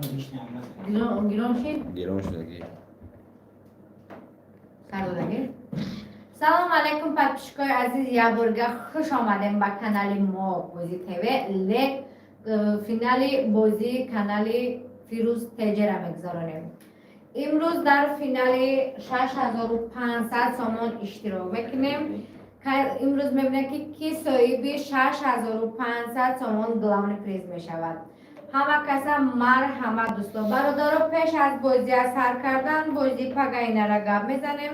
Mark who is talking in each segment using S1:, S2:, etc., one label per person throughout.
S1: گیرون شد؟
S2: گرون شدگی
S1: سلام سلام علیکم پادشکای عزیز یا برگه خوش آمدیم با کانال ما بازی تیوی لیک فینالی بازی کانال فیروز تیجه را میگذارانیم امروز در فینالی 6500 سامان اشتراک میکنیم امروز میبینه که کی صاحب 6500 سامان گلاون پریز میشود همه کسا مرحمت دوستو برادرو پیش از بازی سر کردن بازی پگاینه را گپ میزنیم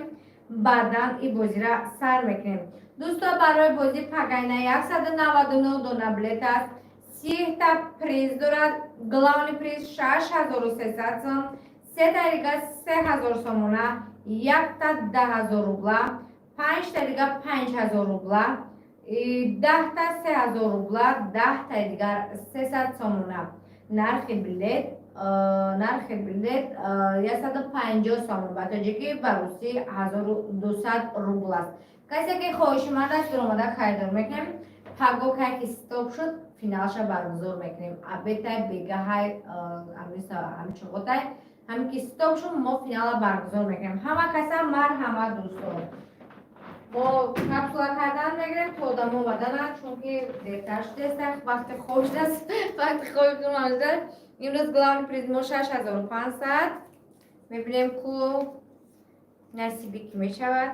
S1: بعدا این بازی را سر میکنیم دوستو برای بازی پگاینه 199 دونه بلیت است 30 تا پریز دارد گلاون پریز 6300 سوم 3 تا دیگه 3000 سومونه 1 تا 10000 روبلا 5 تا دیگه 5000 روبلا 10 تا 3000 روبلا 10 تا دیگر 300 سومونه نرخ بلیت 150 سومون باتاجی که بروسی 1200 روبل است کسی که خواهشمند است درآمده خریدار میکنیم پاگو که استاپ شد فینالش برگزار میکنیم البته بیگه های همچه قطعه همین که استاپ شد ما فینال برگزار میکنیم همه کسا مرحمت دوستان ما کپسولا کردن میگیریم تا دم آمدن چون که دیرتر شده وقت خوش است وقت خوش کنم امروز گلاون پریز ما 6500 میبینیم که نصیبی که میشود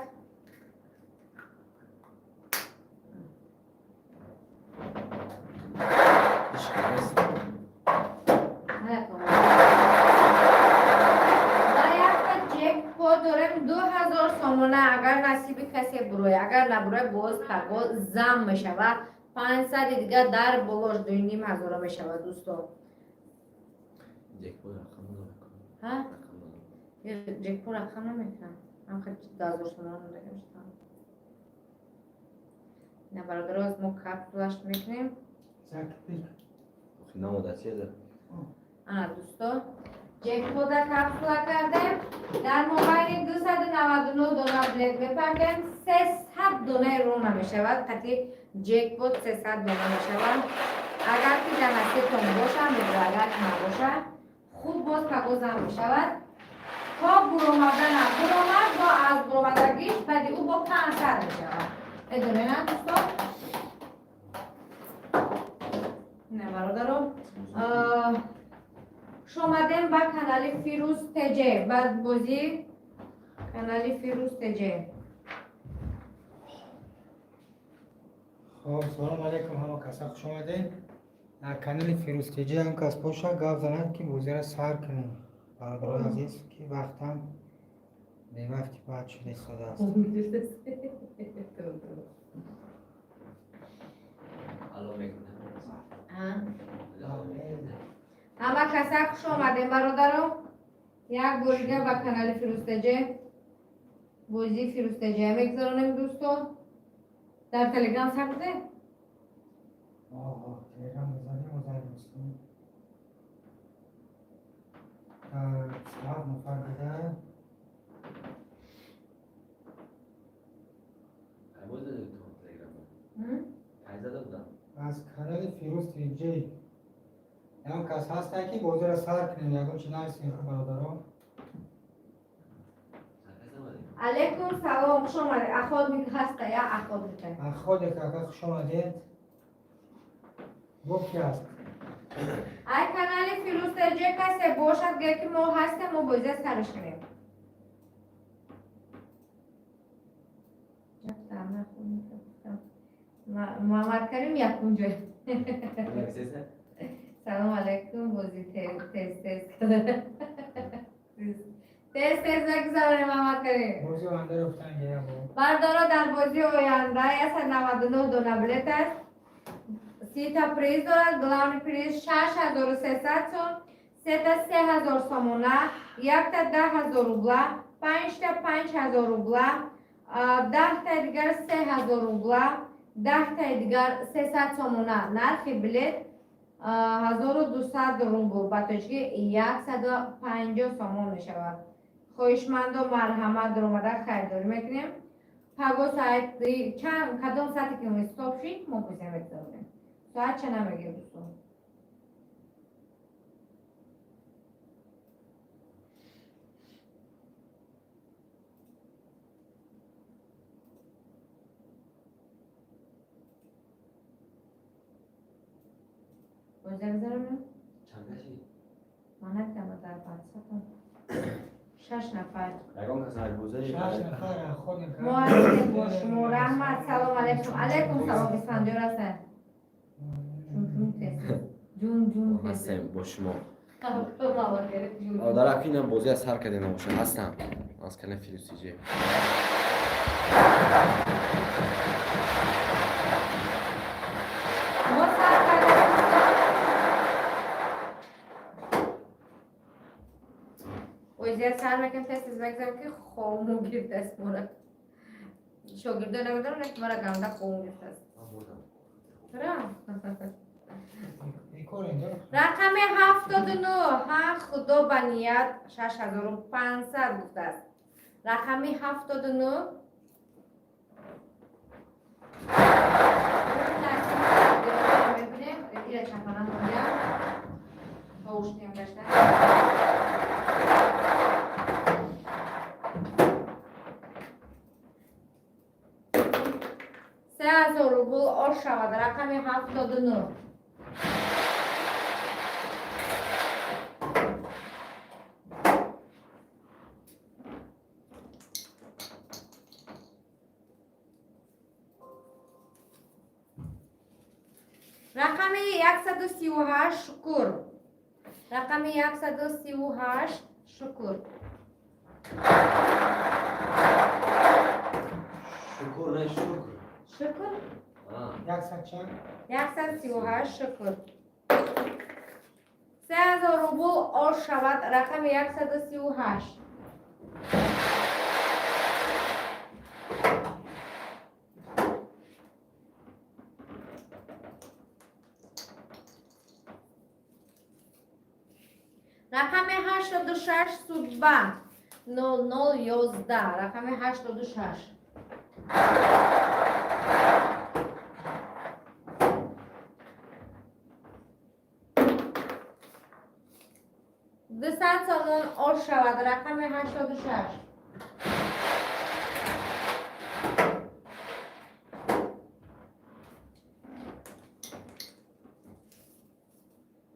S1: داریم 2000 سومونه اگر نصیبی کسی بروی اگر نبروی باز پگو زم میشود 500 دیگه در بلوش 2500 میشود دوستو
S2: جکپور رقم نمیکنم
S1: ها؟ جکپور رقم نمیکنم هم خیلی 10000 سومونه نمیشتم نه برادر از ما کپسولش میکنیم
S2: خیلی نموده چیه ده؟
S1: دوستو جکپوت کپسولا کردیم در موبایل 299 دلار بلیت بپردیم 300 دلار رو نمیشود قطعی جکپوت 300 دلار میشود اگر که در نصیبتون باشه میگه اگر که نباشه خوب باز پگوز هم میشود تا برومدن برومد با از برومدگیش بعدی او با 500 میشود ادونه نه دوستو نه برادرم شمادیم با کانال فیروز تیجه بعد بازی کانال فیروز تیجه
S3: خب سلام علیکم همه کسا خوش آمدین در کانال فیروز تیجه هم کس پوشا گفت زند که بازی را سر کنیم برادر عزیز که وقتم به وقتی باید شده استاده است
S2: الو میکنم
S1: همه کسا خوش آمدین برادرم یک بوریگه با کانال فیروز تیجه بازی فیروز تیجه میگذارونیم دوستو در تلگرام سر بده
S3: تلگرام بزنیم سلام نفر بده
S2: بود داده تو تلگرام پنج زده بودم
S3: از کانال فیروز تیجه هم کس هست که بازی را سر کنیم یکم چی نایستیم برادرم
S1: علیکم سلام خوش آمدید اخواد میگه هسته یا اخواد میگه
S3: خود که خوش آمدید گفت که هست
S1: ای کانال فیروز تیجه کسی باشد گه که ما هستیم ما بازی سرش کنیم محمد کریم یکم جای سلام علیکم بازی تیز بگذاریم محمد کریم
S3: بازی آینده رفتن گیره
S1: بردارا در بازی آینده 199 دونه بلیت است 30 تا پریز دارد گلاون پریز 6300 سوم 3 تا 3000 سومونه 1 تا 10000 روبلا 5 تا 5000 روبلا 10 تا دیگر 3000 روبلا 10 تا دیگر 300 سومونه نرخ بلیت 1200 روبل باتاجی 150 سومون میشود خواهشمند و مرحمت درآمده خریداری میکنیم پگو ساعت چند کدام ساعتی که ما استاپ شید ما بزنیم بگذاریم ساعت چه نمیگه دوستان گوزه بذارم
S2: چندشی؟
S1: من نکتم در پنساتون 6 نفر
S2: یکان کس های بوزه
S3: 6 نفر خود
S1: معلم با شما رحمت سلام علیکم علیکم سلام اسفندیار هستن جون
S2: هستم با شما
S1: جون
S2: در اکنون هم بازی از هر کده نباشه هستم از کنه فیروسیجه
S1: ویزیت سر میکنم تست بگذارم که خومو گرفت است مورا شاگرده نمیدارم نکه مرا گمده خومو گرفت است چرا؟ رقم 79 ها خدا بنیت 6500 گفته است رقم 79 ببینیم ایره چپانم بودیم باوشتیم گشتن 3000 روبل آش شود رقم 79 رقم 138 شکر رقم 138 شکر
S2: شکر نه شکر
S1: شکر 138 شکر 3000 روبل آش شود رقم 138 رقم 86 سودبند 0011 رقم 86 200 سالن آش شود رقم 86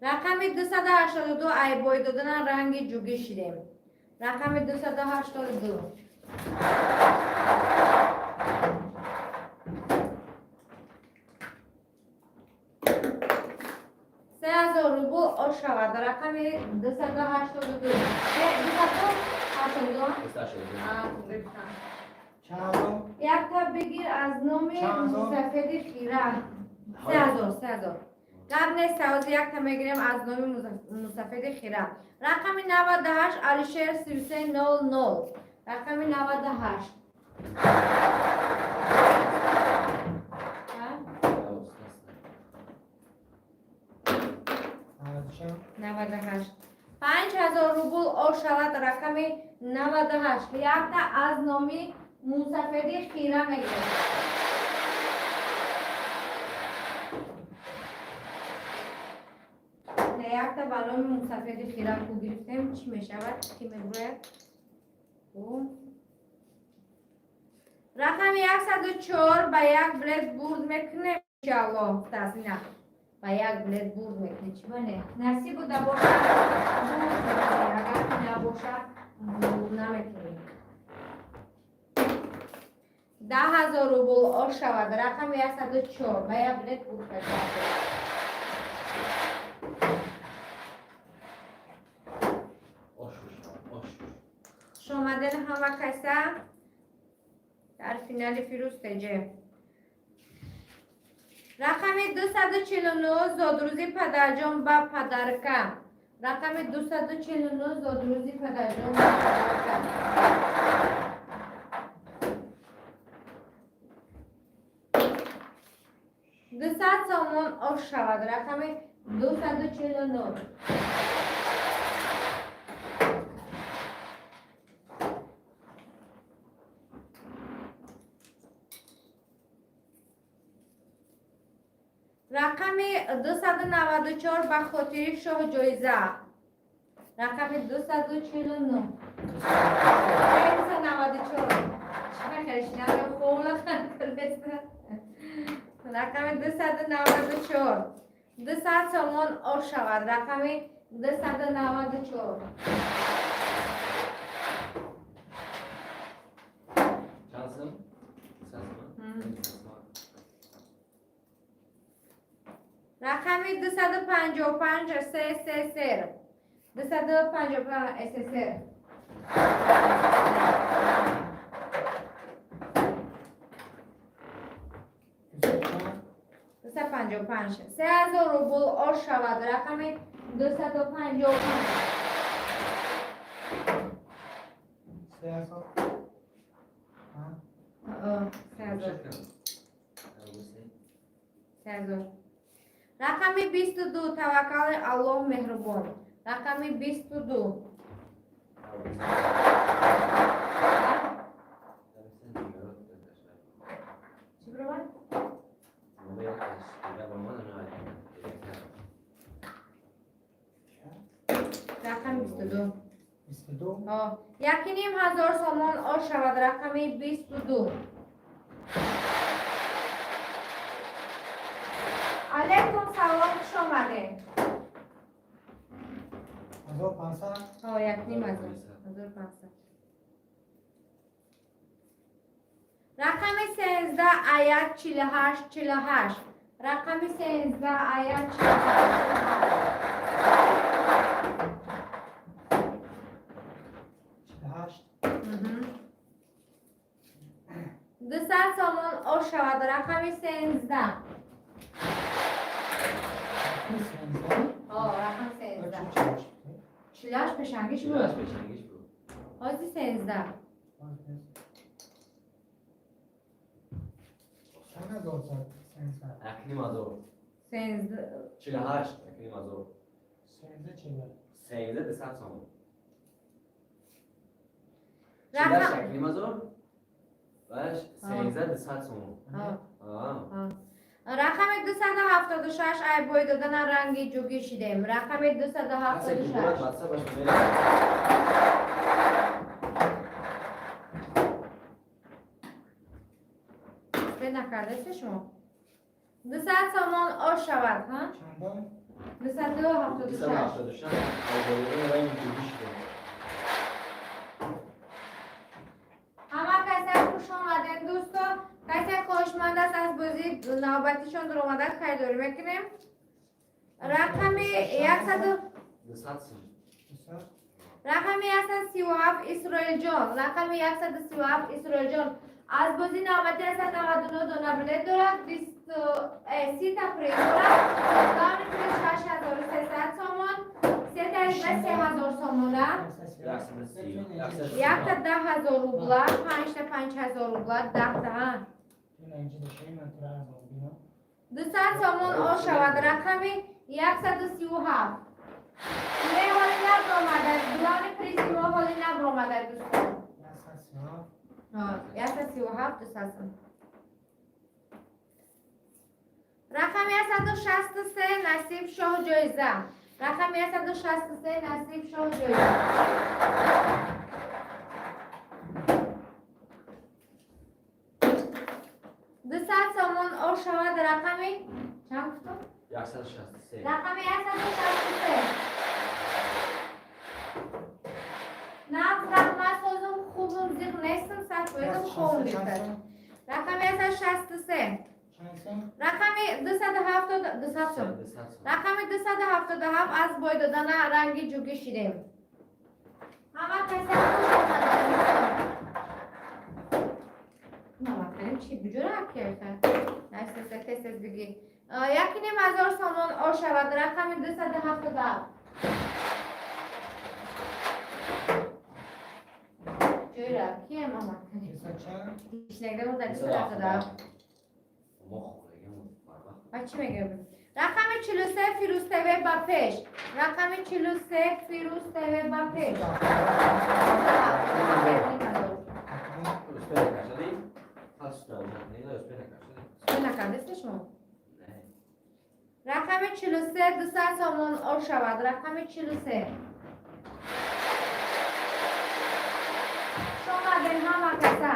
S1: رقم 282 ای بای دادن رنگ جوگی شدیم رقم 282 3000 روبل آش شود رقم 282 یک تا بگیر از نام مسافد خیره 3000 قبل نیست سوازی یک تا میگیریم از نام مسافد خیره رقم 98 علیشیر 3300 رقم 98 98 5000 روبل آش شود رقم 98 یک تا از نامی مسافر خیره میگیریم یک تا بالون مسافر خیره کو گرفتیم چی میشود کی میگوید رقم 104 با یک بلد بورد میکنه انشاءالله تاسینا با یک بلد بورد میکنه چی بانه نصیب بوده باشه اگر که نباشه بورد نمیکنه 10000 روبل آش شود رقم 104 با یک بلد بورد میکنه شامدن همه کسا در فینال فیروز تجه رقم 249 زادروزی پدرجان با پدرکم رقم 249 زادروزی پدرجان با پدرکم 200 سامان آش شود رقم 249 رقم 294 به خاطر شاه جایزه رقم 249 رقم 294 200 سومون آش شود. رقم 294.
S2: Şansım.
S1: رقم 255 SSR. 255 SSR.
S3: دوست چند؟
S1: 255 3000 روبل آش شود. رقم 255
S3: 3000
S1: 3000 3000 رقم 22 توکل الله مهربان. رقم 22 چی برابر؟ رقم 22
S3: 22
S1: یکی نیم هزار سومان آش شود. رقم 22 علیکم سلام خوش آمده.
S3: 1500
S1: یک نیم هزار 1500 رقم 13 آیت 48 48 رقم 13 آیت
S3: 48
S1: 200 سومان آش شود. رقم 13 رقم 13 48 پشنگیش بود. حاضی 13
S3: چند هزار سال؟
S1: 13
S2: 48 اکنیم از او
S3: 13 چه
S2: 13 200 سومون
S1: رقم
S2: 48 اکنیم از او باش 13 200 سومون
S1: رقم 276 ای بای دادن رنگی جوگی شیدیم. رقم 276 به نکرده است شما 200 سومان آش شود.
S3: چندان؟
S1: 276 همه کسی خوش آمدین دوستان. کسی خوشمند است از بازی نوبتیشون در اومده خریداری میکنیم. رقم 100 رقم 137 اسرائیل جان. رقم 137 اسرائیل جان از بازی نوبتی است. 99 دونه بلیت دارد. 30 تفریح دارد. دان پریز 6300 سومان 3 تا 3000 سومانه. یک تا 10,000 روبله 5 تا 5,000 روبله 10 تا 200 سومان آش شود. رقم 137 نه حالی نبرامده. دلان پریزی ما حالی نبرامده دوستان. 137 200 سومان. رقم 163 نصیب شاه جایزه. رقم 163 نصیب شاه جایزه. سومان آش شود. رقم چند گفتم؟
S2: 163
S1: رقم 163 نه رقم سازم خوبم زیر نیستم سخت بایدم خوبم بیتر. رقم 163 رقم 270 رقم 277 از بای دادن رنگی جوگی شیدیم. همه کسی خوش آمدن. نمکنیم چی بجور حق کرده نشته تست بگی یکی نیم هزار سومان آش شود. رقم 277 جوی رقیه ما مکنیم ایشنگده بود در 277 بچه میگه رقم 43 فیروز تیوه با پیش. رقم 43 فیروز تیوه با پیش. نکرده شما رقم 43 200 سومان آش شود. رقم 43 شما دین همه کسا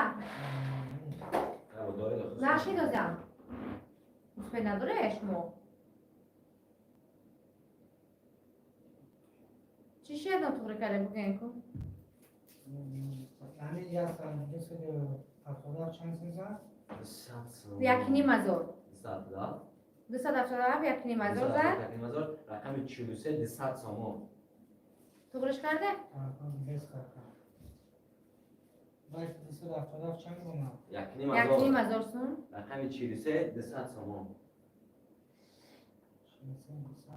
S1: نشی دازم مصفه نداره شما چی شد تو کرده بگین کن
S3: یعنی یک سال دیگه سود 77 چند سنزد؟
S2: 200
S1: یک نیم هزار
S2: 200
S1: 277 یک نیم هزار زد
S2: 200 رقم 43 200 سوم
S1: تو کرده
S3: بیست کرده باید 277 چند بونه؟
S2: یک نیم
S1: یک نیم
S2: هزار
S1: هزار سون
S2: رقم 43 200 سوم
S3: 200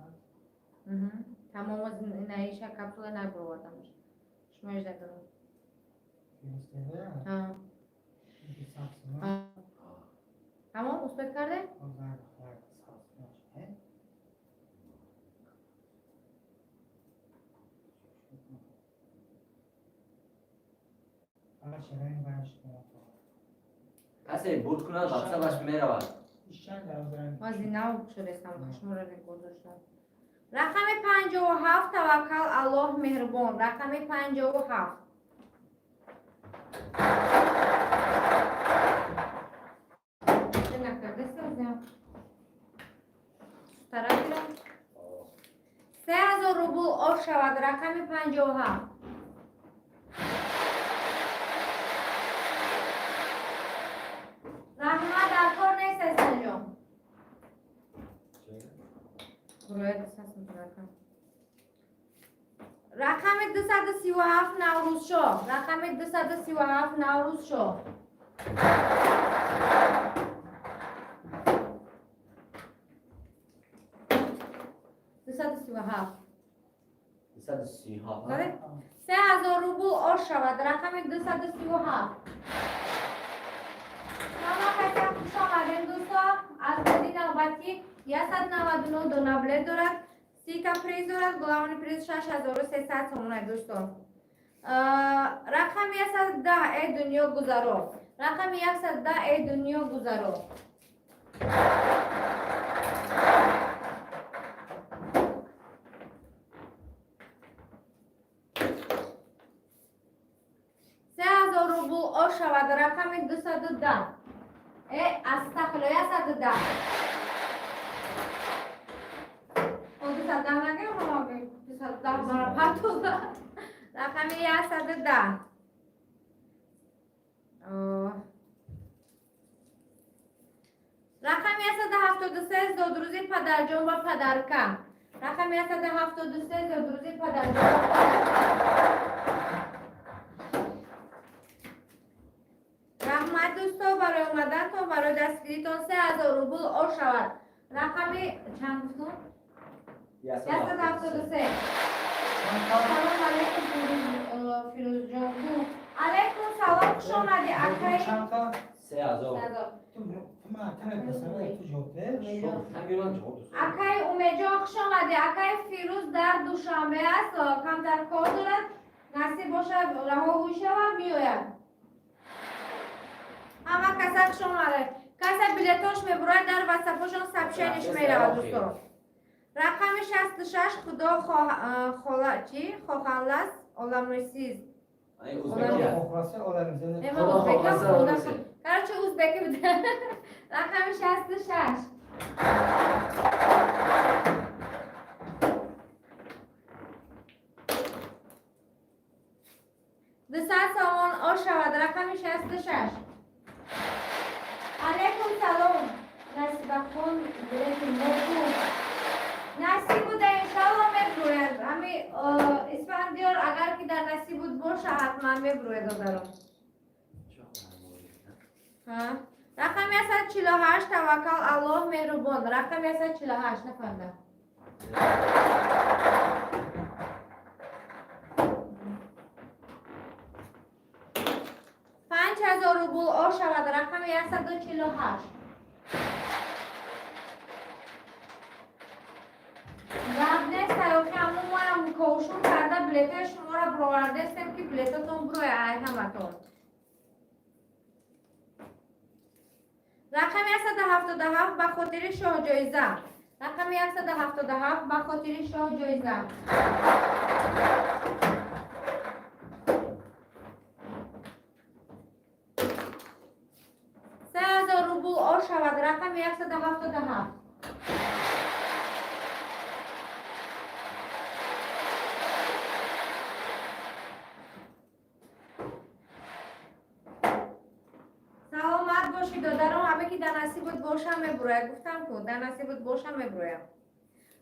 S1: تمام از نایشه کپسول نبروردمش شمایش دادم
S3: فرستاده
S1: ها
S3: 200 سوم
S1: ها تمام مثبت کرده
S3: آزار خواهد ساز اما چرایی برش کنم
S2: کسی بود کنه واتساپش میرود
S3: چند در آزارم
S1: از این نو شده استم شما را گذاشتم رقم 57 توکل الله مهربان رقم 57 چه نکرده سازم طرف بیرم 3000 روبل آف شود رقم 57 رحمت در کار نیست استن جان رقم 237 نوروز شاه رقم 237 نوروز شاه هفت
S2: 237
S1: بله 3000 روبل آش شود رقم 237 نام کسی خوش آمدین دوستان از بدی نوبتی 199 دو بلد دارد 30 تا پریز دارد گلامانی پریز 6300 تومانه دوستان رقم 110 ای دنیا گذارو رقم 110 ای دنیا گذارو روبل آش شود رقم 210 استخلا 110 اون 210 نگه ما 210 برای پتو رقم 110 رقم 173 زادروزی پدرجان و پدرکم رقم 173 زادروزی پدرجان و پدرکم رحمت دوستا برای اومدن تا برای دستگیریتان 3000 روبل آش شود رقم چند گفتم؟ 173 سلام علیکم فیروز جان علیکم سلام خوش آمدی اکای
S3: چند تا
S2: 3000
S3: تو من تنه پسره تو جوته
S1: اکای اومجا خوش آمدی اکای فیروز در دوشنبه است کمتر کار دارد نصیب باشد رها گوشه و بیاید همه کسک شما کسی بلیتاش میبرای در وصفاشون سبشنش میرود دوستان رقم 66 خدا خواهلست عالم رسیز
S3: خواسته آدم زنده
S1: اما ازبکی کرچه ازبکی بوده رقم 66 200 سامان آش شود رقم 66 علیکم سلام نصیب خون بلیت موجود نصیب بوده انشاءالله میبروید همی اسفندیار اگر که در نصیب بود باشه حتما میبروید دارم رقم 148 توکل الله مهربان رقم 148 نفهمیدم 5000 روبل آش شود رقم 148 بعد نیست که همون ما کوشون کرده بلیت شما را برآورده استیم که بلیتتون بروی همتون رقم 177 به خاطر شاه جایزه رقم 177 به خاطر شاه جایزه روبل آش شود رقم 177 5000 باشی داده رو همه که در نصیب بود باشم میبروه. گفتم که در نصیب بود باشم میبروه.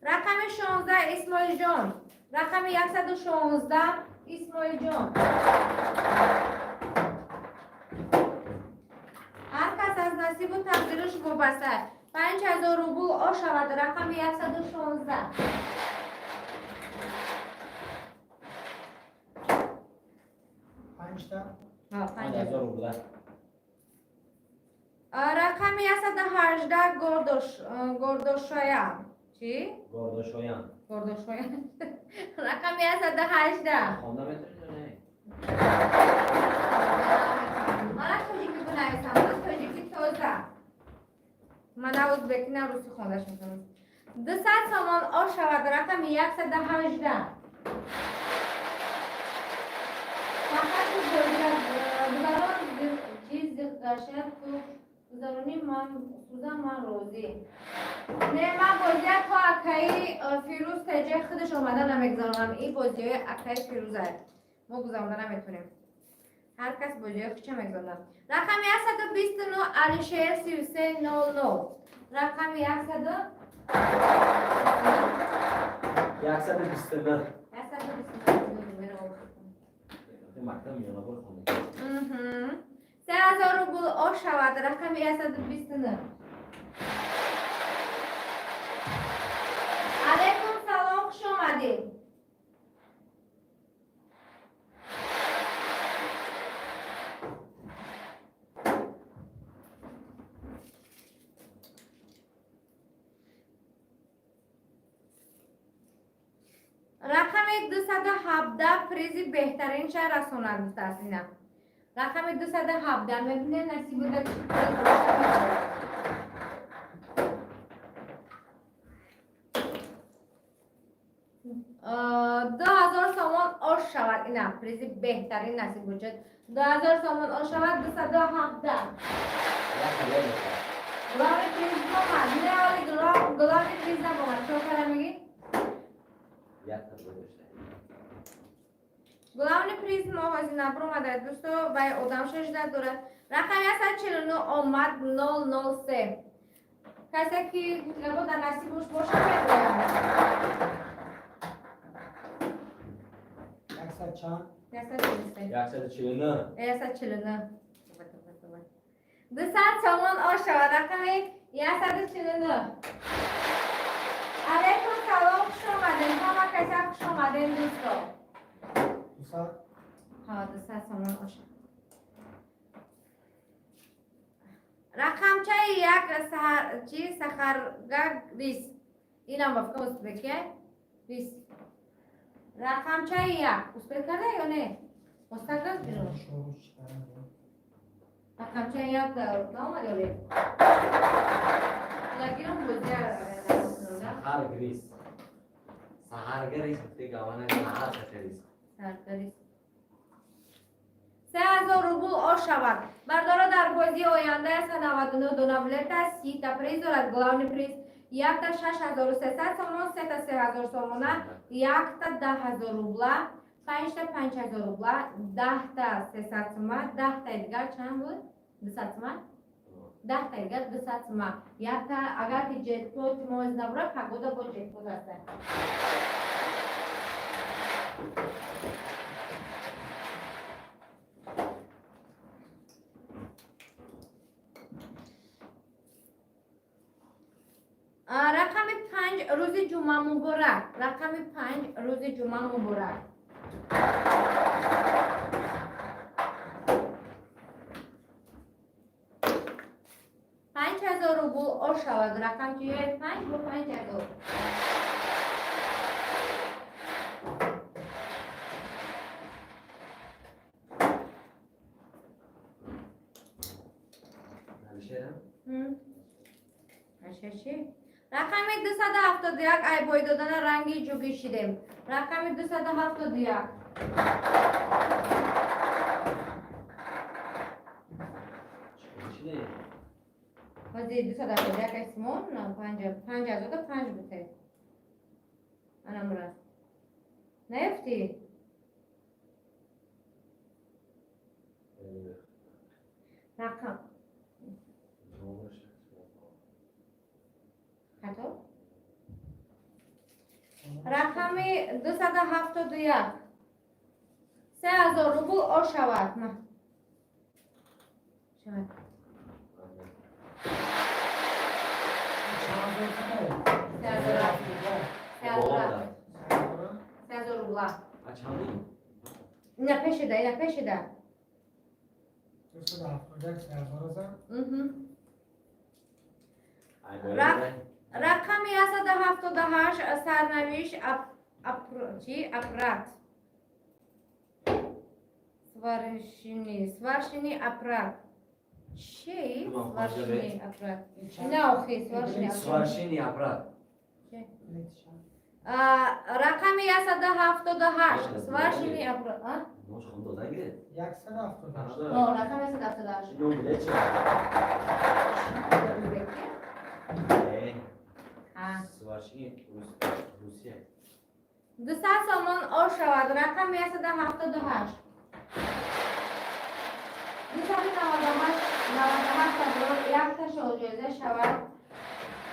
S1: رقم 16 اسماعیل جان. رقم 116 اسماعیل جان. هر کس از نصیب و تقدیرش وابسته 5000 روبل آ شود. رقم 116.
S3: پنج تا
S1: ها
S2: 5000 روبل.
S1: رقم 118 گردوشایان. چی؟
S2: گردوشویان.
S1: گردوشایان. رقم 118.
S2: خونده میتونی نه؟
S1: من توجیکی بنویسم. من توجیکی توزه. من ازبکی نه روسی خوندش میکنم. 200 تومان آ شود. رقم 118. فقط بگذارم چیز داشته تو بگذارونی من روزی نه من بازی که اکایی فیروز تجه خودش اومده نمیگذارم. این بازی های اکایی فیروزه ما گذارده نمیتونیم. هر کس بازی های خودش میگذارم. رقم 129 علیشهر 3309. رقم
S2: 129.
S1: 129
S2: مکتب میونه برو خونه.
S1: 3000 روبل آ شود. رقم 129. علیکم سلام خوش آمدید. رقم 217 پریزی بهترین شهر رسانه مستثنی. رقم 217 میبینه نصیب بوده 2000 تومان آش شود. اینه پریزی بهترین نصیب بوده 2000 تومان آش شود. 217 گلاب پریز نمید نه ولی گلاب پریز نمید چون کنم میگی؟ گلاب پریز ما واسه نبرو مدرد دوستو بای آدم شش داره. رقم 149 آمد 003. کسی که گفتگو در نصیبش باشه بگویم.
S3: 100 چند
S2: 149.
S1: 149. 200 تومان آش شود. رقم 149. علیکم سلام خوش آمدین. همه کسی خوش آمدین دوستو.
S3: 200
S1: ها 200 تومان آش. رقم چه یک سهر چی سخرگاه ریس. اینم بفکر ازبکیه ریس. رقم چه یک ازبک کرده یا نه؟ مستقل بیرون. رقم چه یک نامده ولی. لگیرم بوده.
S2: سهر گریس. سهر گریس بودی گوانه سهر گریس.
S1: سهر گریس. 3000 روبل آش شود. بردار در بازی آینده 199 دونابلت 30 تا پریز دارد. گلاون پریز 1 تا 6300 تومان، 3 تا 3000 تومان، 1 تا 10000 روبل، 5 تا 5000 روبل، 10 تا 300 تومان، 10 تا دیگر چند بود؟ 200 تومان؟ 10 تا دیگر 200 تومان. 1 تا اگر که جت کوت موز نبره پگودا با جت کوت هسته. رقم 5 روز جمعه مبارک. رقم 5 روز جمعه مبارک. پنج هزار روبل آش شود. رقم چیه؟ 5 با 5000. رقم 271 ای بای دادن رنگی جوگی شدیم. رقم 271 بازی 271 اسمون 5005 بوده. انا مراد نفتی رقم 271 3000 روبل او شود نه شود 3000 روبل
S2: اچانی
S1: اینا پیشده
S3: 271 3000
S1: رقم 178 سرنوشت اپرات سوارشینی اپرات چی؟ سوارشینی اپرات نه آخی سوارشینی اپرات
S2: سوارشینی اپرات
S1: رقم 178 سوارشینی اپرات
S2: نوش خون دادن گرد
S3: 178
S1: رقم 178
S2: اینو بله چه؟ سوارشینی روسیه
S1: 200 سومن او شود رقم 178 یک تا جایزه شود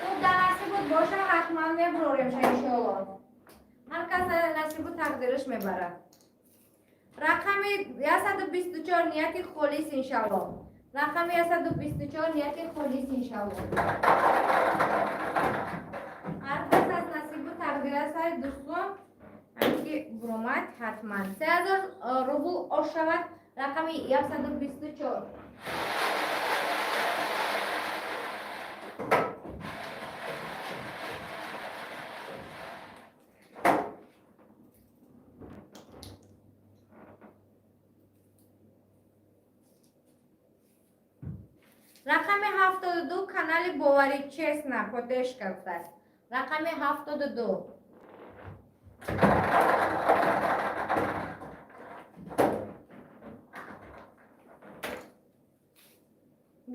S1: خوب در نصیب بود باشه حتما میبروریم شه انشاءالله هر کس نصیب بود تقدیرش میبره رقم 124 نیت خالص انشاءالله رقم 124 نیت خالص انشاءالله هر کس از نصیب بود تقدیر سای دوستان همینکه برومت حتما 3000 روبل او شود رقم 124 رقم 72 کانال باوری چیست نه پوتش کرده است رقم 72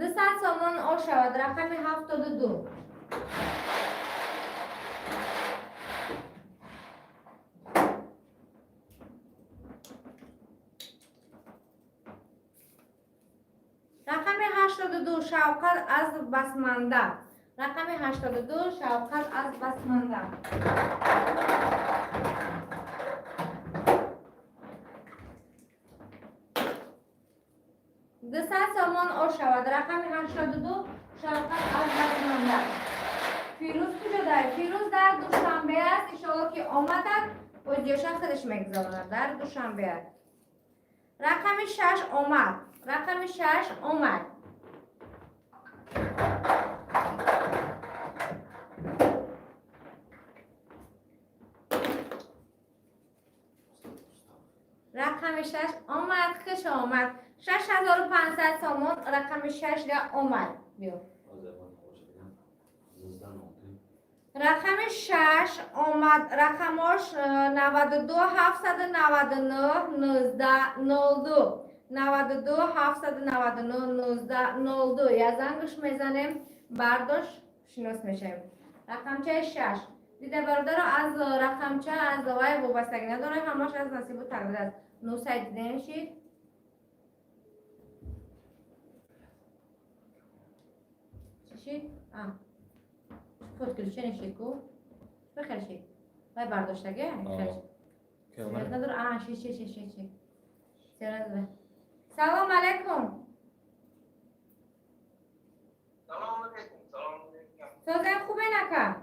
S1: 200 سومن او شود رقم 72 رقم 82 شوکت از بسمانده رقم 82 شوکت از بسمانده 200 سومن او شود رقم 82 شوکت از بسمانده فیروز کجا داره؟ فیروز در دوشنبه است انشاءالله که آمدد پوزیشن خودش میگذارد در دوشنبه است رقم 6 آمد رقم 6 آمد رقم 6 آمد خوش آمد 6500 سومن رقم 6 آمد بیا رقم 6 آمد رقمش 92 799 19 02 92 799 19 02 یا زنگش میزنیم برداشت شناس میشیم رقمچه 6 دیده برادر از رقمچه از وای وابستگی نداره همش از نصیب و تقدیر است نو سایت دیده میشید چی شید؟ خود کلوچه نشید کو؟ بخیر شید وای برداشتگه؟ خیر شید نداره شید سلام علیکم
S4: سلام علیکم
S1: سازن خوبه نکه؟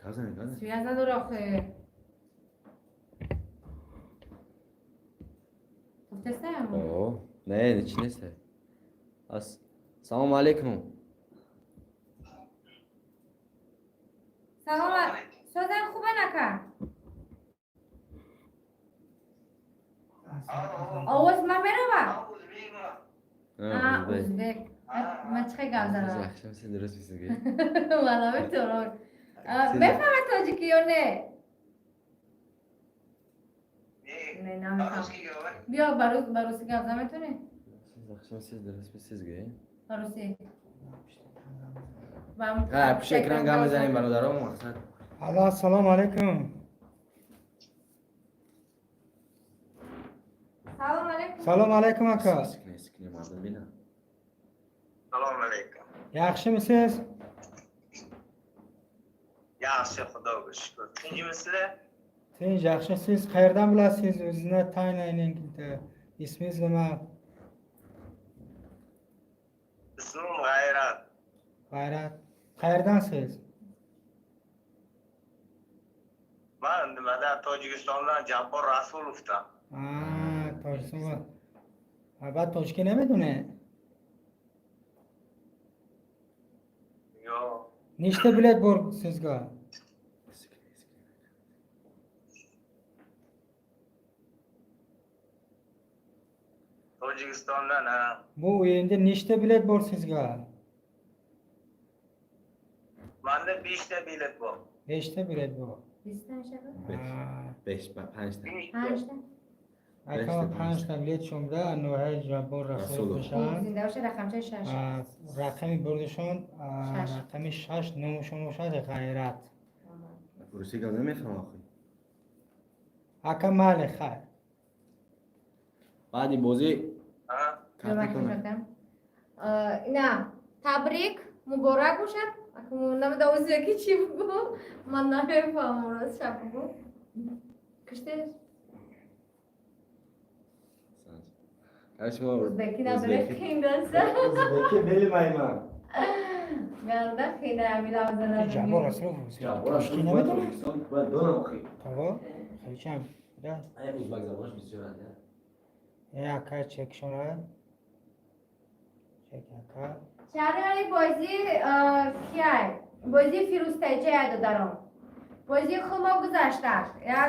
S2: کازن
S1: سویت نداره آخه گفتسته همون
S2: اوه نه چی نیسته سلام علیکم
S1: سلام سازن خوبه نکه؟ آواز ما بروه ازبک من چه گم زنم
S2: زخشم درست میسنگی
S1: والا به طور بفهمه تاجیکی یا نه نه نمیفهم بیا بروسی گم زنم میتونه
S2: زخشم درست میسنگی
S1: بروسی
S2: شکران گم بزنیم برادرام مقصد
S3: الله السلام علیکم
S1: سلام علیکم
S3: سلام علیکم اکا
S2: سکنی مردم بینم
S4: Salom alaykum.
S3: Yaxshimisiz?
S4: Yaxshi, Xudoga shukr. Tinchmisizlar?
S3: Tinch, yaxshi. Siz qayerdan bilasiz? O'zingizni tayinlaylik. Ismingiz nima?
S4: Ismim G'ayrat.
S3: G'ayrat. Qayerdansiz?
S4: Men nimada Tojikistondan Jabor Rasulovdan.
S3: Tojikiston. Albatta Toshkent nimiydune?
S4: Yo'q.
S3: Nechta bilet bor sizga?
S4: Tojikistondan ha.
S3: Bu o'yinda nechta bilet bor sizga?
S4: Menda 5 ta bilet bor.
S3: 5 ta bilet bor.
S1: bizdan shahar
S2: besh va panchta.
S1: 5
S3: Aka 5 ta bilet shunda Nohay Jabor Rasulov bashar.
S1: زنده باشه رقمچه 6
S3: رقمی بردشون
S1: شش.
S3: رقمی 6 نومشون باشد غیرت.
S2: فروسی که نمیفهم آخه.
S3: اکا مال خیر.
S2: بعدی بازی
S4: Ha?
S2: کارت کنه.
S1: اینا تبریک مبارک باشد نمیده اوزبکی چی بگو من نمیفهم راست شب بگو کشتش
S2: karışma.
S1: اوزبکی نداره خیم دسته
S2: Uzbeki benim ayman.
S1: گرده خیلی امیل آزنه
S3: جبار رسول
S2: Ya
S3: بود.
S2: burası
S3: Toshkent
S2: Uzbek
S3: نمیدونی؟
S2: Türkistan. Ben dönem okuyayım.
S3: بابا خیلی چم. ده.
S2: Ayak Uzbek zamanı bitiyor ya.
S3: یه اکا چک شونه. چک اکا.
S1: شهرهای بازی کیای بازی فیروزتجه یاد دارم بازی خوب گذشته یا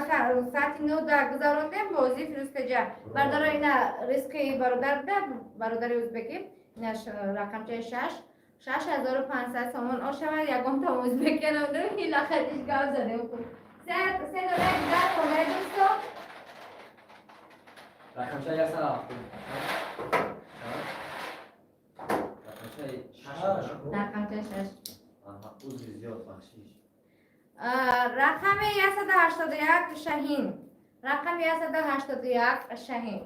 S1: ساعت 9 در گذراندیم بازی فیروزتجه برادر اینا ریسکی برادر ده برادر ازبکی اینا رقم چه 6500 سومن آشوار یکم تا ازبکی نمیدونم هیلا خدیش گاو زده بود سه دولار در کنه دوستو
S2: Rakam şey yazsana abi. Rakam şey şaş.
S1: رقم چه 6
S2: Aha uz yok bahşiş.
S1: رقم 181 شاهین رقم 181 شاهین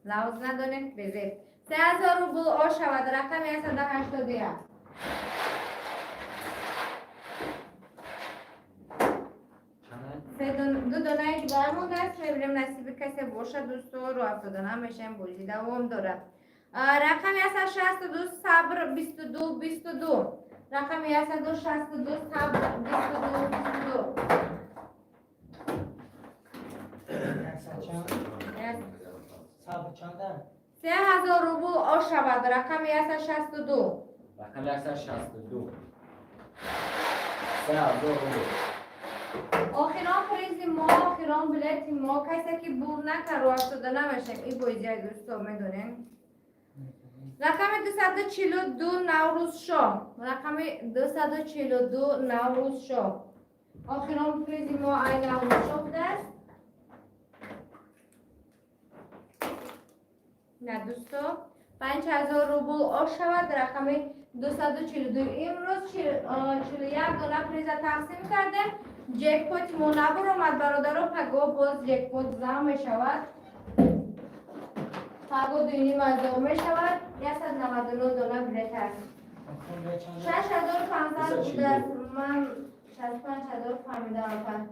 S1: لحظ نداریم بزید 3000 روبل آ شود رقم 181 دو دانه دیگر مونده است ببینیم نصیب کسی باشه دوست رو 79 میشیم بازی دوام داره رقم 162 صبر 22 22 رقم 162 صبر 22
S3: صاحب چنده؟
S1: 3000 روبل آ شود رقم 162
S2: Rakam 162. Sağ ol.
S1: آخران پریز ما آخران بلیت ما کسی که بور نکر رو 79 میشیم این بازی های دوستا میدونین رقم 242 نوروز شاه رقم 242 نوروز شاه آخران پریز ما ای نوروز شاه بوده است نه دوستا 5000 روبل آ شود رقم 242 امروز 41 دونه پریز تقسیم کردیم جکپوت ما نبرامد برادرها پگاه باز جکپوت زم می شود پگاه 2,500 می شود 199 دلار بلیت است 6500 بوده است من 65,000 فهمیدم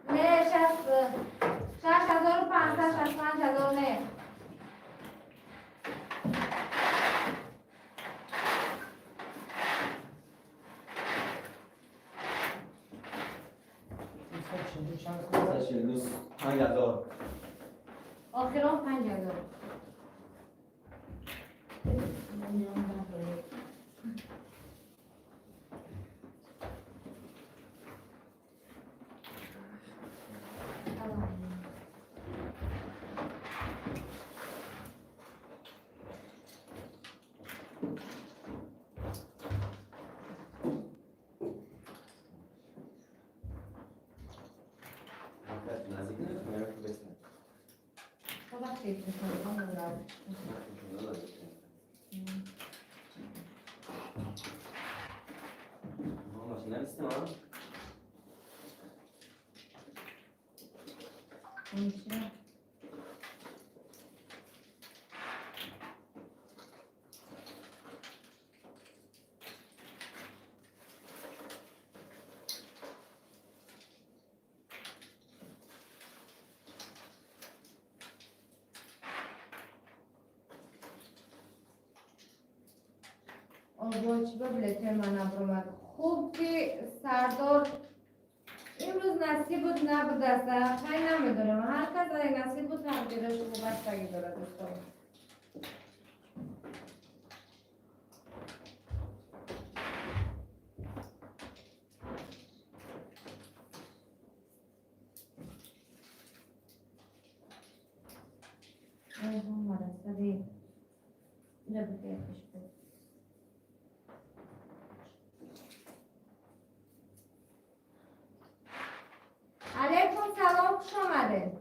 S1: نه 6500 65,000 نه
S2: Saçınız hangi adı?
S1: آخران 5000
S2: Nazik ne? Merak etme.
S1: خب خیلی خوب
S2: Maşinler istemem.
S1: با بلیت منم برمد خوب که سردار امروز نصیب بود نبود است خیلی نمیدونم هر کس اگه نصیب بود تقدیرش خوب بستگی داره دوستان علیکم سلام خوش آمده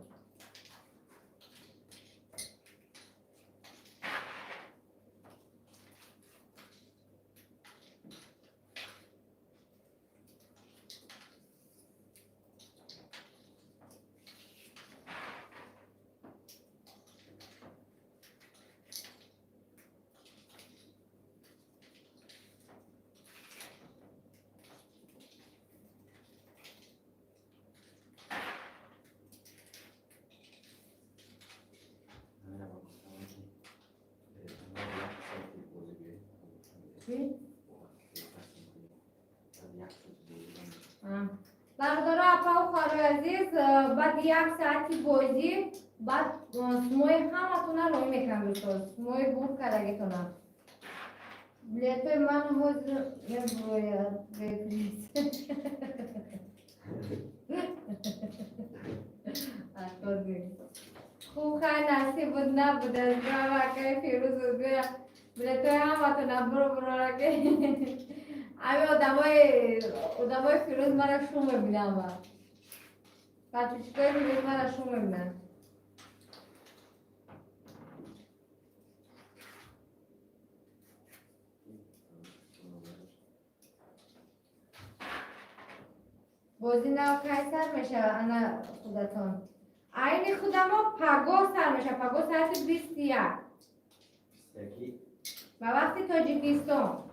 S1: چی؟ بردار اپا و خواهر عزیز بعد یک ساعتی بازی بعد سموی همه تونه روی میکنم دوستان سموی بوک کرده تونه بلیتوی من حضر نباید بفریز خوب خیلی نصیب بود نبود از واقعی فیروز بود بلیتوی همه تونه برو را که همه آدمای فیروز مرا شو میبینم پتیشکای فیروز مرا شو میبینم بازی نو که سر میشه انا خودتون این خودم پگاه سر میشه پگاه ساعت 21 و وقتی تاجیکستان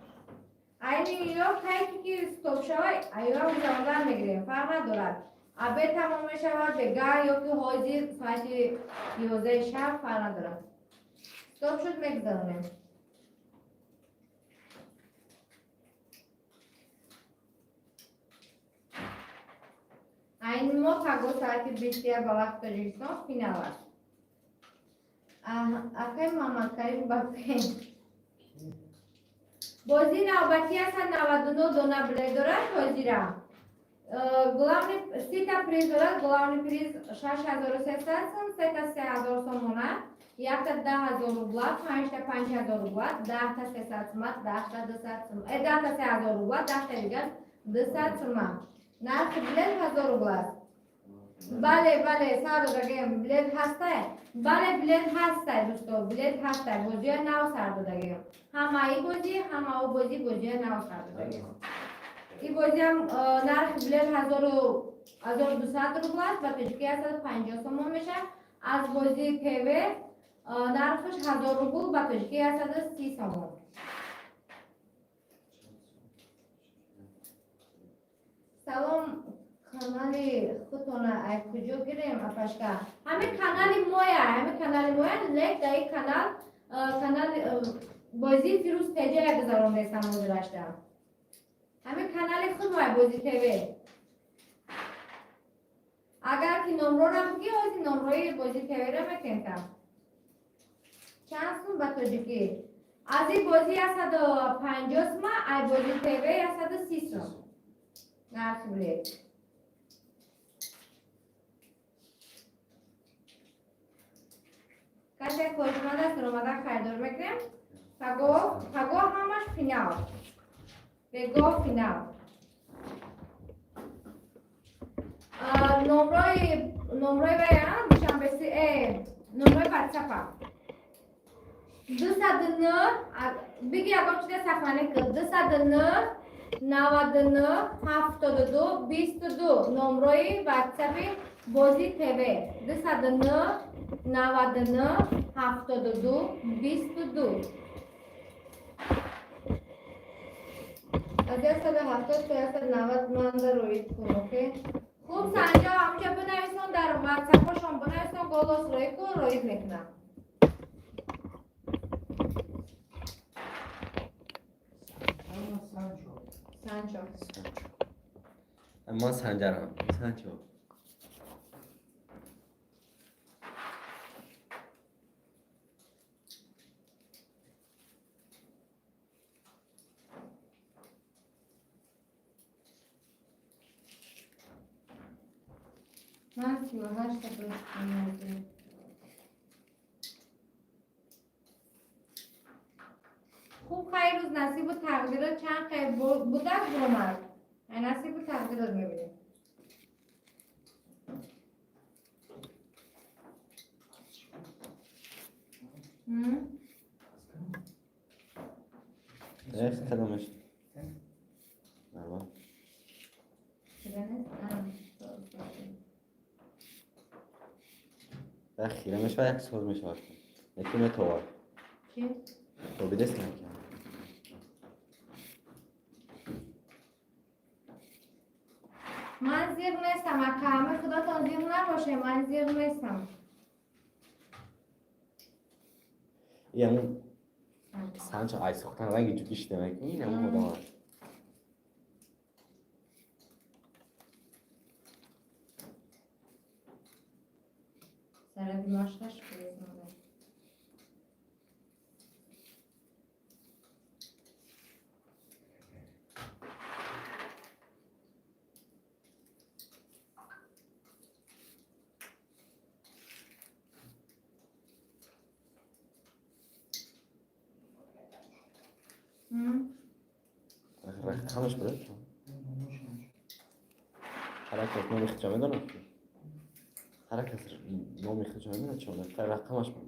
S1: این یا کاری که استوب شود اینا هم زمان میگیریم فرق ندارد ابه تمام شود به گاه یا که حاضر ساعت 11 شب فرق ندارد استوب شد میگذاریم این ما پگاه ساعت 21 با وقت تاجیکستان فینال است اخیر محمد کریم بخیر بازی نوبتی است 99 دونه بلیت دارد بازی را главный 3 تا پریز دارد главный پریز 6300 сом 3 تا 3000 сом مونه 1 تا 10000 روبل 5 تا 5000 روبل 10 تا 300 сом 10 تا 200 сом 10 تا 3000 روبل 10 تا دیگر 200 сом نرخ بلیت 1000 روبل است بله سر دادگیم بلیت هسته بله بلیت هسته دوستو بلیت هسته بازی نو سر دادگیم همه ای بازی همه او بازی نو سر دادگیم این بازی هم نرخ بلیت 1200 روبل است و تجکی 150 سوم میشه از بازی تیوی نرخش 1000 روبل و تجکی 130 سوم سلام کانال خودتون از کجا گیریم اپشکا همه کانال مویا لیک در این کانال بازی فیروز تیجه یک گذارم ریستم موزه داشتم همه کانال خود مویا بازی تیوی اگر که نمرو را بگی از نمروی بازی تیوی را میکنم چند سون با تاجیکی از این بازی 150 سوم ای بازی تیوی 130 سوم نرخ بلیت کسی خوشمند است رو مدن خریدار میکنیم پگاه همش فینال بگاه فینال نمروی بیان دوشنبه نمروی واتساپ 209 بگی اگه چیده سخنه که 209 99 72 22 نمروی واتساپ بازی تیوی 209 99 72 22 از 170 تا 190 من در روید کن اوکی خوب سنجا همچه بنویسون در واتساپ شما بنویسون گلوس روی کن روید میکنم سنچو
S2: اما سنجرم سنچو
S1: من 38 تا درست کنم. خوب خیلی روز نصیب و تقدیرات چند خیلی بوده از برمد نصیب و تقدیرات میبینیم
S2: ايش كلامش نعم اخيرا مش باید سوز میشه یکی تو
S1: چی؟
S2: تو بدست نکن
S1: من زیر نیستم اگه همه خداتان زیر نباشه من زیر نیستم
S2: یعنی سنچو ay soktan rengi çok iş demek mi? Yine bu da var.
S1: سر بیماشتش بریزم
S2: رقمش بده حرکت نمیخواد جامعه دارم حرکت نمیخواد جامعه دارم چون رقمش بده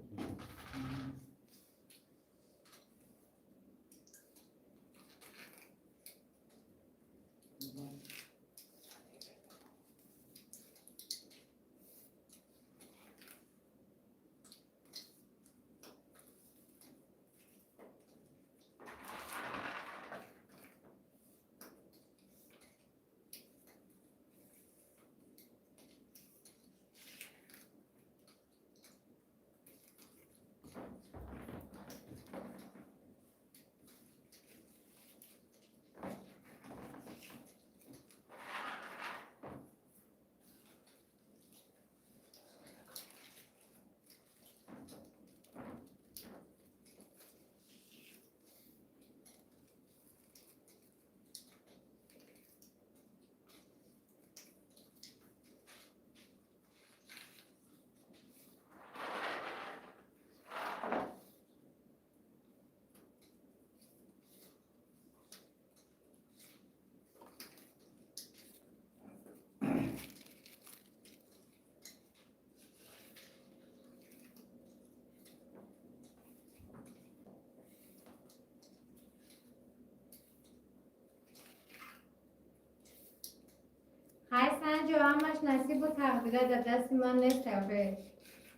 S2: های سنجو همش نصیب و تقدیره در دست من نیست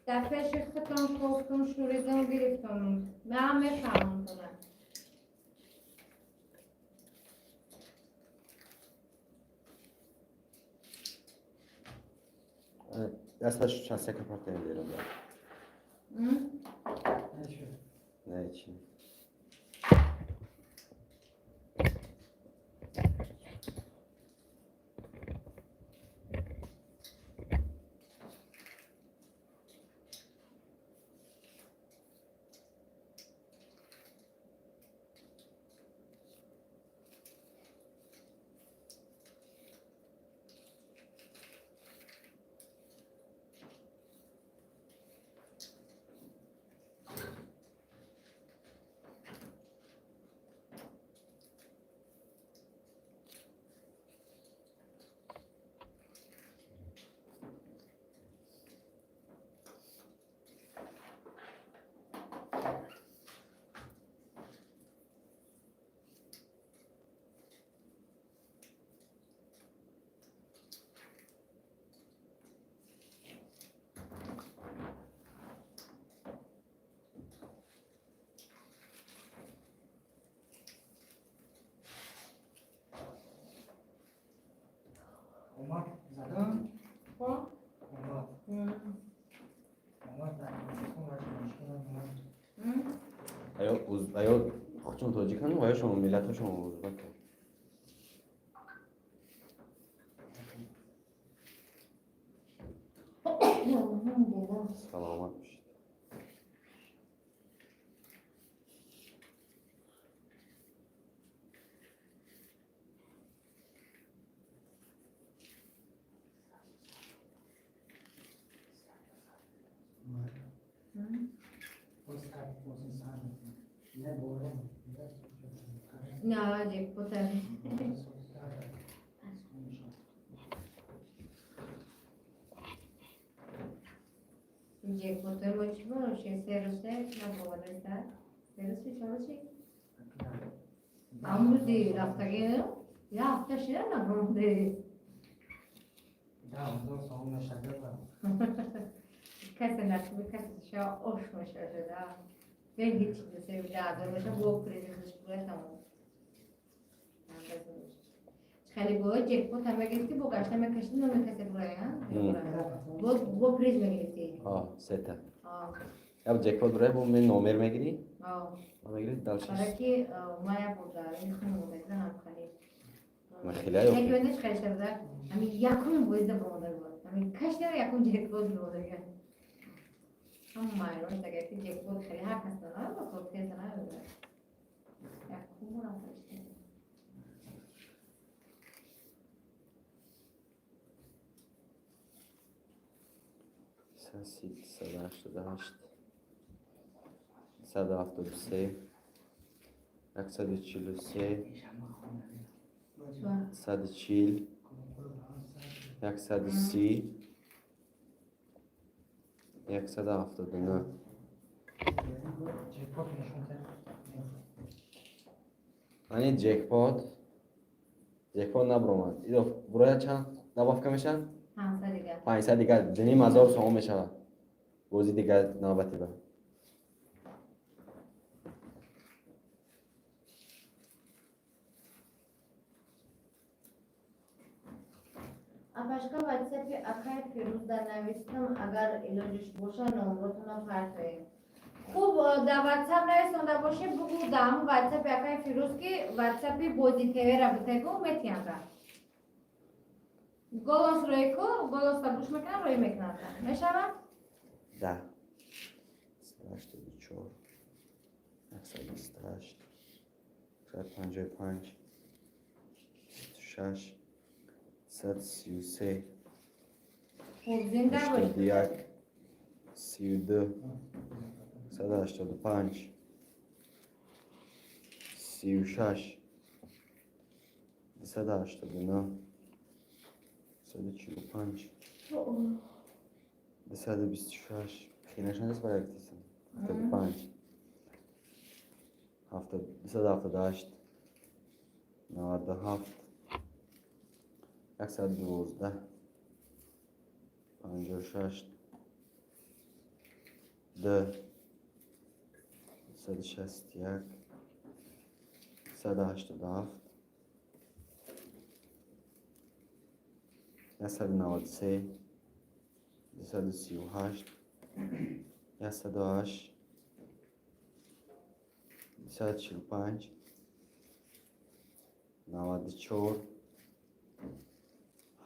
S2: دفعه شختون خوفتون شوریدون گرفتون من هم میفهمون کنم دستش چند سکه پرته میدیرم نه چی
S3: اومد زدم
S1: خب؟
S3: اومد در مشکل اومد
S2: آیا خودشون توجیه کنیم و آیا شما ملت ها شما ازبک نه جکپوت جکپوت ما چی باشه؟ سه روزه نبوده سر؟ سه روزه چه باشه؟ امروزی رفتگی یا هفته شده نبوده کسی نشده کسی شا اوش مشه شده به هیچ چیزی بیده آدم باشه با پریزنش بوده تمام خیلی باید جکپوت هم بگیرتی با گشته میکشتی نمی کسی برای با پریز میگیرتی
S5: سه تا
S2: آه
S5: یا جکپوت برای بوم نومر میگیری
S2: آه
S5: میگیری دلش
S2: برای که مایا بوده این خیلی مومده هم کنی
S5: من خیلی
S2: یکی بندش خیلی شده همین یکون بویده بوده بود همین کشته یکون جکپوت بوده هم مایرون دیگه که جکپوت خیلی حق هست نه با تو کسی نبوده یکون را فرشته
S5: سید 188 173 143 140 130 179 یعنی جکپوت نبرومد ایدو برای چند نبافکه میشن؟
S2: 500 دیگه
S5: 500 دیگر دنیم 1000 سوم میشود بازی دیگر نوبتی با
S2: آپاشکا واتساپی اکای فیروز در نوشتم اگر ایلاجش باشه نمراتونم پرتاییم خوب در واتساپ نوشتنده باشه بگو در همون واتساپ اکای فیروز که واتساپی بازی تیوی را بتگو میتیم کرد گلاس روی کو گلاس تا گوش میکنم روی میکنم میشود؟
S5: 10 184 128 155 26 133
S2: خوب زنده باشید
S5: 81 32 185 36 289 145 226 خیلی نشد برای اکتیسم 75 278 97 112 56 10 161 187 193 238 108 245 94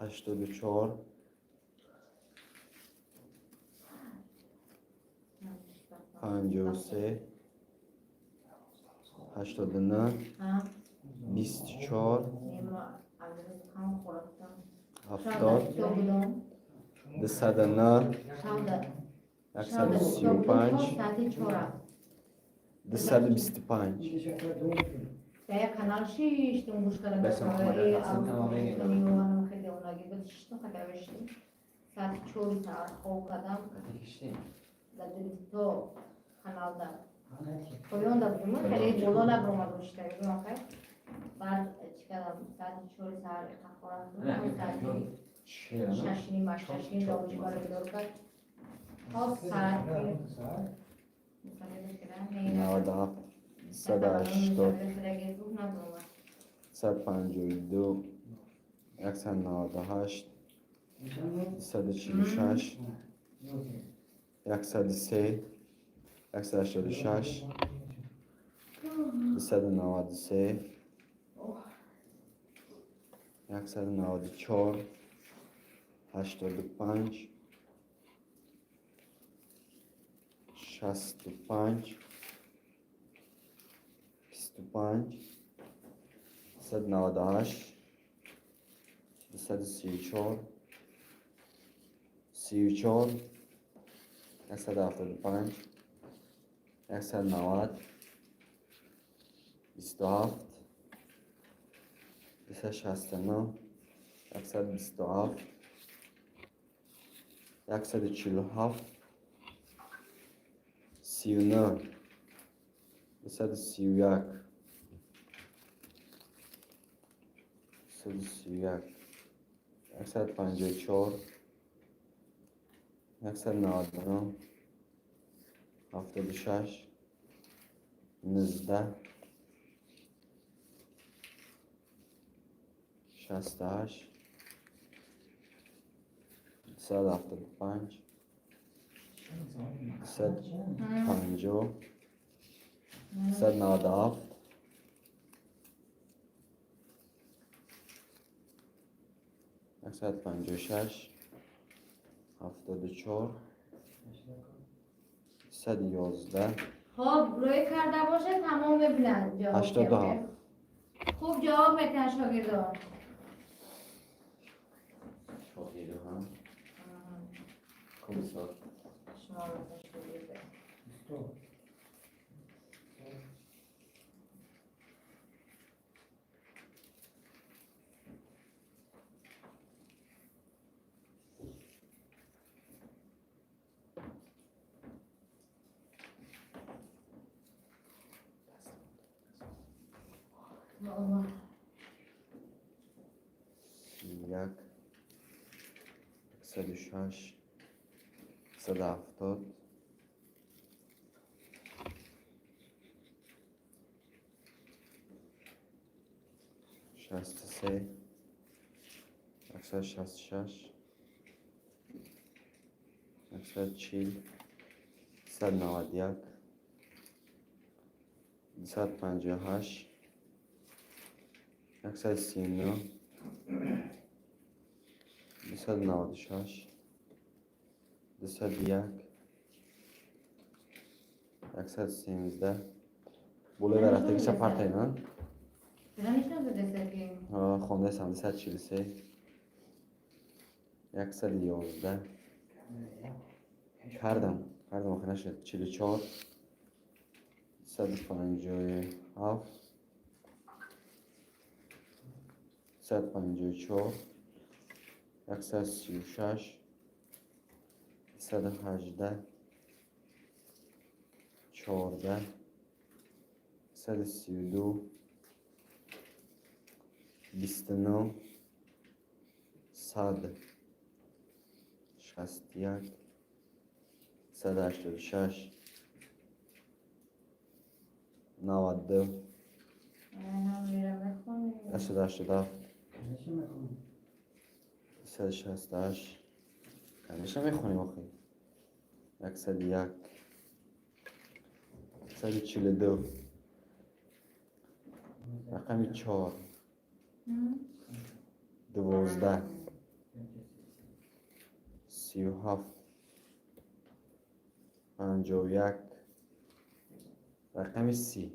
S5: 84 53 89 24 70 209 135 225
S2: در کانال شیش تون گوش کردن خیلی اوناگی بود شش تا خداوشتی ساعت 4 ساعت خوب کردم در تو کانال دار خیلی دار بودم خیلی بالا نبرم روش کردم آخر بعد چیکارم ساعت 4 ساعت خوردم ساعت 6 نیم 8 نیم داوری برای دور کرد ها ساعت
S5: 97 180 152 198 146 103 186 293 194 85 65 25 198 234 34 175 190 27 269 127 147 39 231 231 154 199 76 19 68 175 150 197 156 74 111
S1: خب روی کرده باشه تمام ببینن جواب
S5: 87
S1: خوب جواب میتن شاگردان.
S5: شاگرد هم کمیسار
S1: شما رو تشکیل بده. الله.
S5: 31 106 170 63 166 140 191 258 139 296 201 113 بوله و رفته که چه پرت اینان
S1: نمیشون بده سکی.
S5: خونده سم 243 111 کردم آخه نشد 44 157 154 136 118 14 132 29 100 61 186 92 187 168 همیشه میخونیم آخه 101 142 رقم 4 12 37 51 رقم 30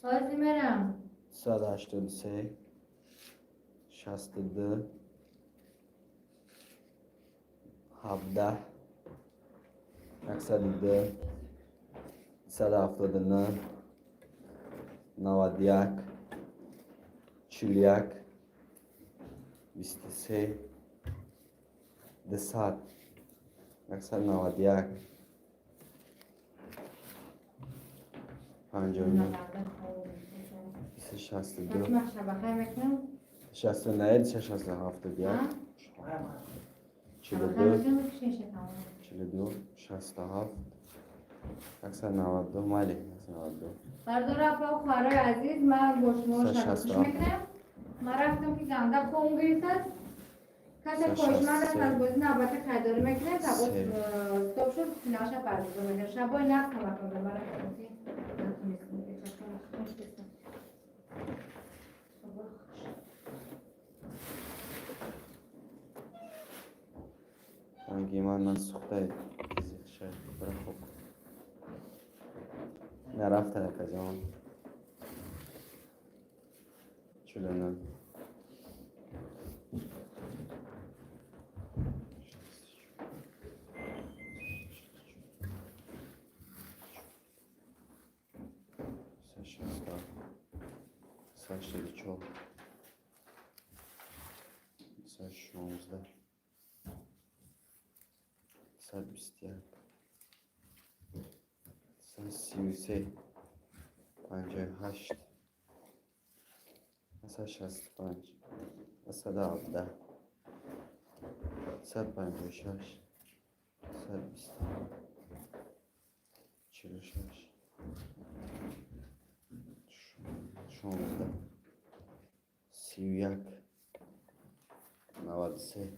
S1: بازی میرم.
S5: 183 62 17 102 179 91 41 23 200 191 59 62
S1: من شبکه میکنم.
S5: 69 67 42 42 67 192 مالی 192
S1: بردار رفت خواهرای عزیز من با شما
S5: 167.
S1: شبکش میکنم. من رفتم که زنده خون گریست که مثل پایشمند است از بازی نوبت خریداری میکنه تا استوب شد فینالش برگزار میکنه شبای نفت هم اکنون برای کنسی نتونستیم که چطور خوش بستم
S5: Hangi من سوخته شاید برای خوب نرفته کجان چلونن سشستا سشچو سشونزده 121 133 58 165 117 156 120 46 16 31 93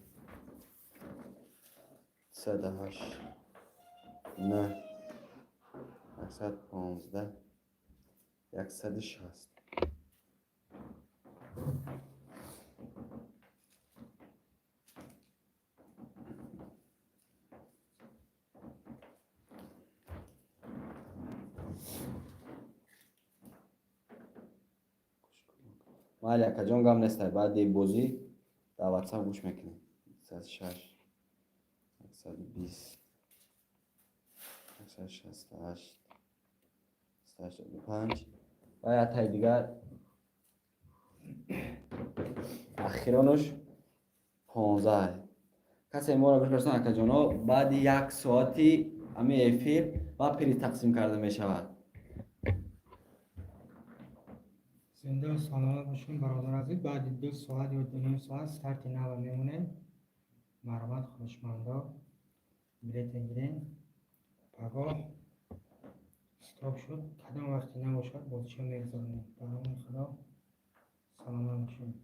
S5: 108 نه 115 160 مالی کجان گام نیسته بعد بازی در واتساپ گوش میکنیم 106 120 168 185 و یا تای دیگر اخیرانش 15 کسی ما را گوش برسان اکا جانا بعد یک ساعتی امی افیر و پری تقسیم کرده می شود
S3: زنده و سلامت باشین برادر عزیز بعد 2 ساعت یا 2.5 ساعت ستارت نو میمونه مرحمت خوشمندا بلیت گیرین پگاه استاپ شد کدام وقتی نباشد بازیشو میگذاریم برامون خدا سلامت باشین